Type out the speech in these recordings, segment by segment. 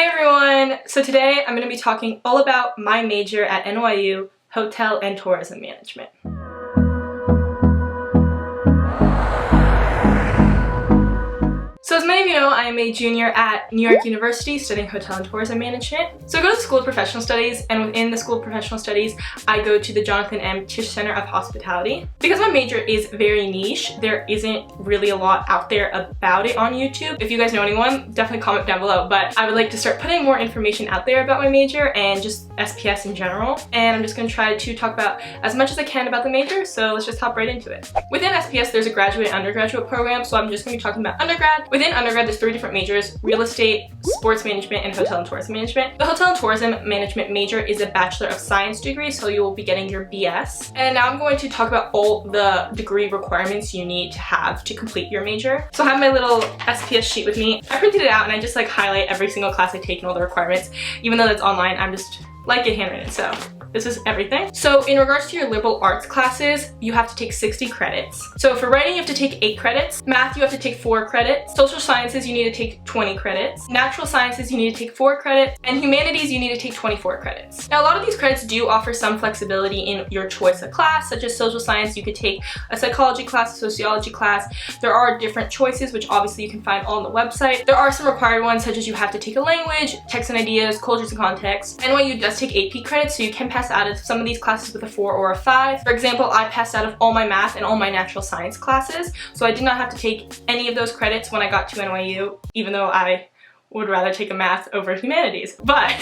Hey everyone! So today I'm going to be talking all about my major at NYU, Hotel and Tourism Management. So as many of you know, I am a junior at New York University studying Hotel and Tourism Management. So I go to the School of Professional Studies, and within the School of Professional Studies, I go to the Jonathan M. Tisch Center of Hospitality. Because my major is very niche, there isn't really a lot out there about it on YouTube. If you guys know anyone, definitely comment down below, but I would like to start putting more information out there about my major and just SPS in general. And I'm just going to try to talk about as much as I can about the major, so let's just hop right into it. Within SPS, there's a graduate and undergraduate program, so I'm just going to be talking about undergrad. Within undergrad, there's 3 different majors: real estate, sports management, and hotel and tourism management. The hotel and tourism management major is a Bachelor of Science degree, so you will be getting your BS. And now I'm going to talk about all the degree requirements you need to have to complete your major. So I have my little SPS sheet with me. I printed it out and I just like highlight every single class I take and all the requirements. Even though that's online, I'm just like it handwritten, so this is everything. So in regards to your liberal arts classes, you have to take 60 credits. So for writing, you have to take 8 credits. Math, you have to take 4 credits. Social sciences, you need to take 20 credits. Natural sciences, you need to take 4 credits. And humanities, you need to take 24 credits. Now, a lot of these credits do offer some flexibility in your choice of class, such as social science, you could take a psychology class, a sociology class. There are different choices, which obviously you can find all on the website. There are some required ones, such as you have to take a language, text and ideas, cultures and context. NYU does take AP credits, so you can pass out of some of these classes with a 4 or a 5. For example, I passed out of all my math and all my natural science classes, so I did not have to take any of those credits when I got to NYU, even though I would rather take a math over humanities. But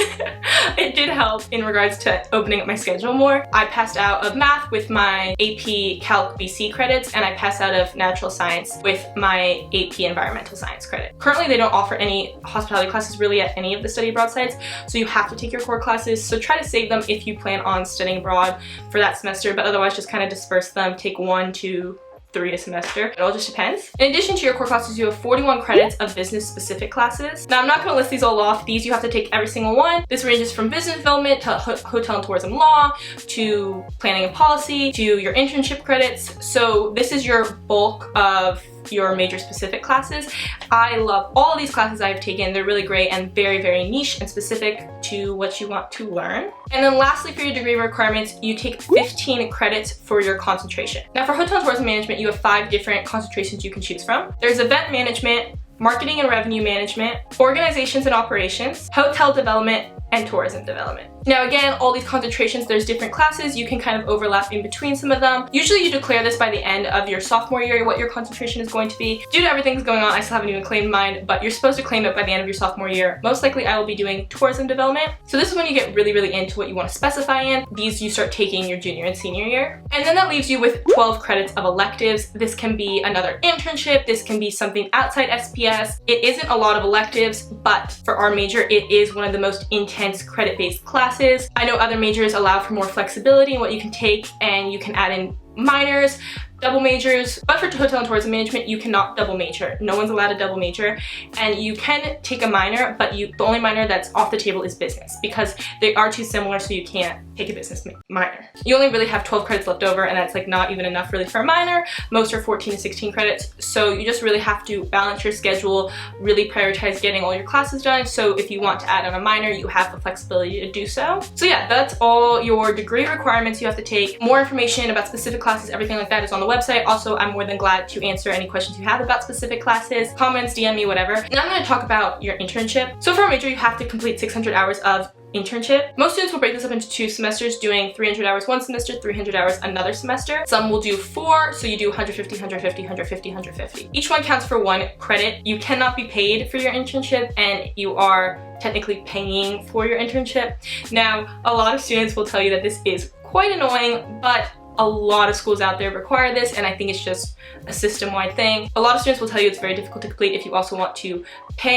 it did help in regards to opening up my schedule more. I passed out of math with my AP Calc BC credits, and I passed out of natural science with my AP environmental science credit. Currently, they don't offer any hospitality classes really at any of the study abroad sites, so you have to take your core classes. So try to save them if you plan on studying abroad for that semester, but otherwise just kind of disperse them. Take 1 to 3 a semester. It all just depends. In addition to your core classes, you have 41 credits of business specific classes. Now, I'm not going to list these all off. These you have to take every single one. This ranges from business development to hotel and tourism law to planning and policy to your internship credits. So this is your bulk of your major specific classes. I love all of these classes I've taken. They're really great and very, very niche and specific to what you want to learn. And then lastly, for your degree requirements, you take 15 credits for your concentration. Now for hotel and tourism management, you have 5 different concentrations you can choose from. There's event management, marketing and revenue management, organizations and operations, hotel development, and tourism development. Now again, all these concentrations, there's different classes. You can kind of overlap in between some of them. Usually you declare this by the end of your sophomore year, what your concentration is going to be. Due to everything that's going on, I still haven't even claimed mine, but you're supposed to claim it by the end of your sophomore year. Most likely I will be doing tourism development. So this is when you get really, really into what you want to specify in. These you start taking your junior and senior year. And then that leaves you with 12 credits of electives. This can be another internship. This can be something outside SPS. It isn't a lot of electives, but for our major, it is one of the most intense credit-based classes. I know other majors allow for more flexibility in what you can take, and you can add in minors, double majors, but for hotel and tourism management, you cannot double major. No one's allowed to double major, and you can take a minor, but the only minor that's off the table is business because they are too similar, so you can't take a business minor. You only really have 12 credits left over, and that's like not even enough really for a minor. Most are 14 to 16 credits, so you just really have to balance your schedule, really prioritize getting all your classes done. So if you want to add on a minor, you have the flexibility to do so. So yeah, that's all your degree requirements you have to take. More information about specific classes, everything like that is on the website. Also, I'm more than glad to answer any questions you have about specific classes, comments, DM me, whatever. Now I'm going to talk about your internship. So for a major, you have to complete 600 hours of internship. Most students will break this up into 2 semesters, doing 300 hours one semester, 300 hours another semester. Some will do 4, so you do 150, 150, 150, 150. Each one counts for 1 credit. You cannot be paid for your internship, and you are technically paying for your internship. Now, a lot of students will tell you that this is quite annoying, but a lot of schools out there require this, and I think it's just a system-wide thing. A lot of students will tell you it's very difficult to complete if you also want to get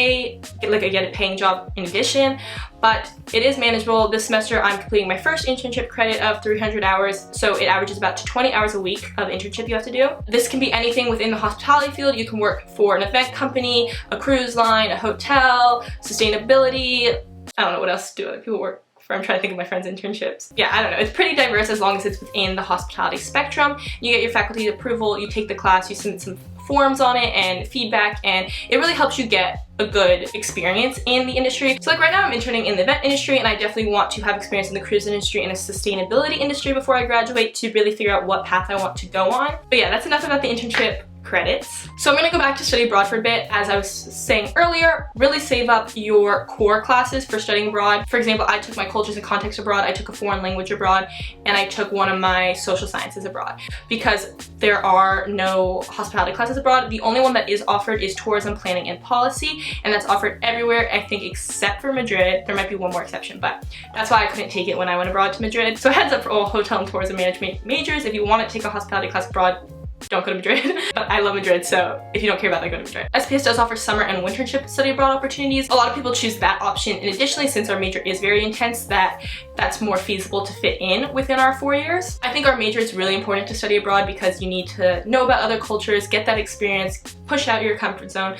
a paying job in addition, but it is manageable. This semester I'm completing my first internship credit of 300 hours, so it averages about 20 hours a week of internship you have to do. This can be anything within the hospitality field. You can work for an event company, a cruise line, a hotel, sustainability. I don't know what else do other people work for. I'm trying to think of my friends' internships. Yeah, I don't know. It's pretty diverse as long as it's within the hospitality spectrum. You get your faculty approval, you take the class, you submit some forums on it and feedback, and it really helps you get a good experience in the industry. So like right now I'm interning in the event industry, and I definitely want to have experience in the cruise industry and a sustainability industry before I graduate to really figure out what path I want to go on. But yeah, that's enough about the internship credits. So I'm gonna go back to study abroad for a bit. As I was saying earlier, really save up your core classes for studying abroad. For example, I took my cultures and context abroad, I took a foreign language abroad, and I took one of my social sciences abroad because there are no hospitality classes abroad. The only one that is offered is tourism planning and policy, and that's offered everywhere, I think, except for Madrid. There might be one more exception, but that's why I couldn't take it when I went abroad to Madrid. So heads up for all hotel and tourism management majors, if you want to take a hospitality class abroad, don't go to Madrid. But I love Madrid, so if you don't care about that, go to Madrid. SPS does offer summer and internship study abroad opportunities. A lot of people choose that option, and additionally, since our major is very intense, that's more feasible to fit in within our 4 years. I think our major is really important to study abroad because you need to know about other cultures, get that experience, push out your comfort zone,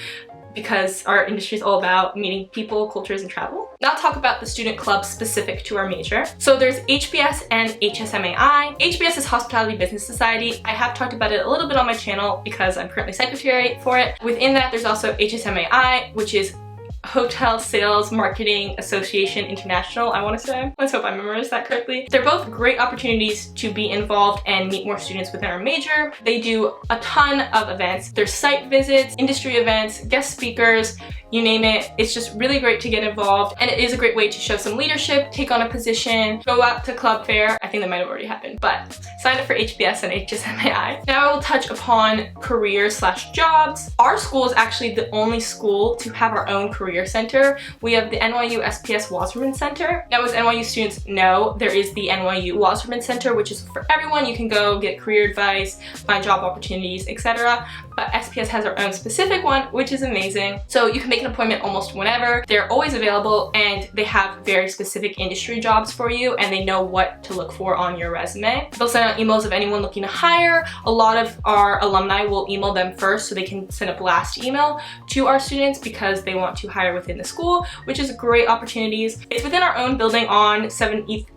because our industry is all about meeting people, cultures, and travel. Now I'll talk about the student clubs specific to our major. So there's HBS and HSMAI. HBS is Hospitality Business Society. I have talked about it a little bit on my channel because I'm currently secretary for it. Within that, there's also HSMAI, which is Hotel Sales Marketing Association International, I want to say. Let's hope I memorized that correctly. They're both great opportunities to be involved and meet more students within our major. They do a ton of events. There's site visits, industry events, guest speakers, you name it. It's just really great to get involved, and it is a great way to show some leadership, take on a position, go out to club fair. I think that might have already happened, but sign up for HBS and HSMAI. Now I will touch upon careers/jobs. Our school is actually the only school to have our own career center. We have the NYU SPS Wasserman Center. Now, as NYU students know, there is the NYU Wasserman Center, which is for everyone. You can go get career advice, find job opportunities, etc. But SPS has our own specific one, which is amazing. So you can make an appointment almost whenever. They're always available, and they have very specific industry jobs for you, and they know what to look for on your resume. They'll send out emails of anyone looking to hire. A lot of our alumni will email them first so they can send a blast email to our students because they want to hire within the school, which is great opportunities. It's within our own building on 7th East.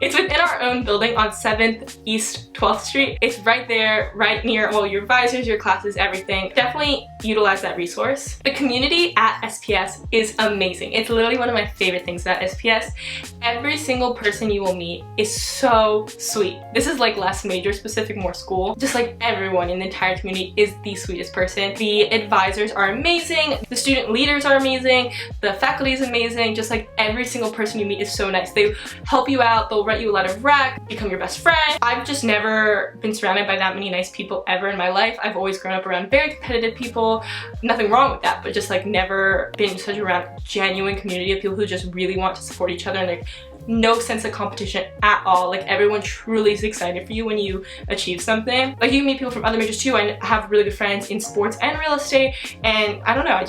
It's within our own building on 7th East 12th Street. It's right there, right near all your advisors, your classes, everything. Definitely utilize that resource. The community at SPS is amazing. It's literally one of my favorite things about SPS. Every single person you will meet is so sweet. This is like less major specific, more school. Just like everyone in the entire community is the sweetest person. The advisors are amazing. The student leaders are amazing. The faculty is amazing. Just like every single person you meet is so nice. They help you out. They'll write you a letter of rec, become your best friend. I've just never been surrounded by that many nice people ever in my life. I've always grown up around very competitive people. Nothing wrong with that, but just like never been such around genuine community of people who just really want to support each other, and like no sense of competition at all. Like everyone truly is excited for you when you achieve something. Like you can meet people from other majors too. I have really good friends in sports and real estate, and I don't know,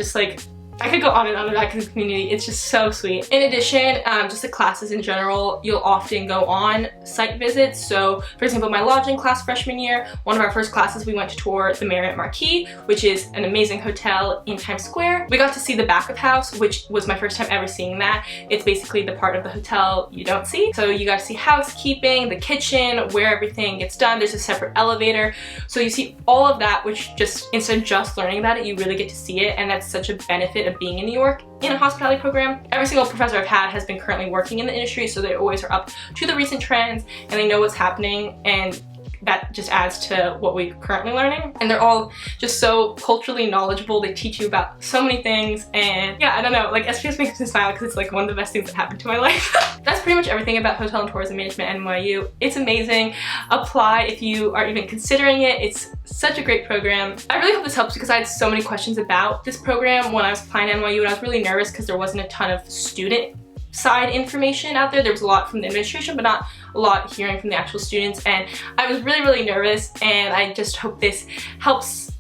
I could go on and on about the community. It's just so sweet. In addition, just the classes in general, you'll often go on site visits. So for example, my lodging class freshman year, one of our first classes, we went to tour the Marriott Marquis, which is an amazing hotel in Times Square. We got to see the back of house, which was my first time ever seeing that. It's basically the part of the hotel you don't see. So you got to see housekeeping, the kitchen, where everything gets done. There's a separate elevator. So you see all of that, which just, instead of just learning about it, you really get to see it. And that's such a benefit of being in New York in a hospitality program. Every single professor I've had has been currently working in the industry, so they always are up to the recent trends and they know what's happening, and that just adds to what we're currently learning. And they're all just so culturally knowledgeable. They teach you about so many things, and yeah, I don't know, like SPS makes me smile because it's like one of the best things that happened to my life. That's pretty much everything about Hotel and Tourism Management at NYU. It's amazing. Apply if you are even considering it. It's such a great program. I really hope this helps because I had so many questions about this program when I was applying to NYU, and I was really nervous because there wasn't a ton of student side information out there. There was a lot from the administration, but not a lot hearing from the actual students, and I was really nervous, and I just hope this helps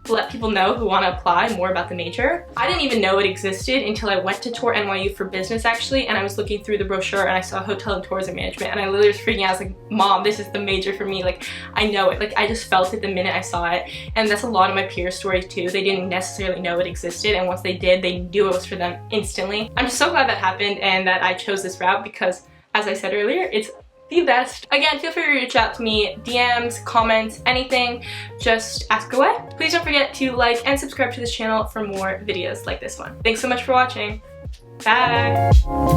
let people know who want to apply more about the major. I didn't even know it existed until I went to tour NYU for business actually, and I was looking through the brochure and I saw Hotel and Tourism Management, and I literally was freaking out. I was like, Mom, this is the major for me. Like, I know it. Like, I just felt it the minute I saw it. And that's a lot of my peers' stories too. They didn't necessarily know it existed, and once they did, they knew it was for them instantly. I'm just so glad that happened and that I chose this route because, as I said earlier, it's the best. Again, feel free to reach out to me, DMs, comments, anything, just ask away. Please don't forget to like and subscribe to this channel for more videos like this one. Thanks so much for watching. Bye!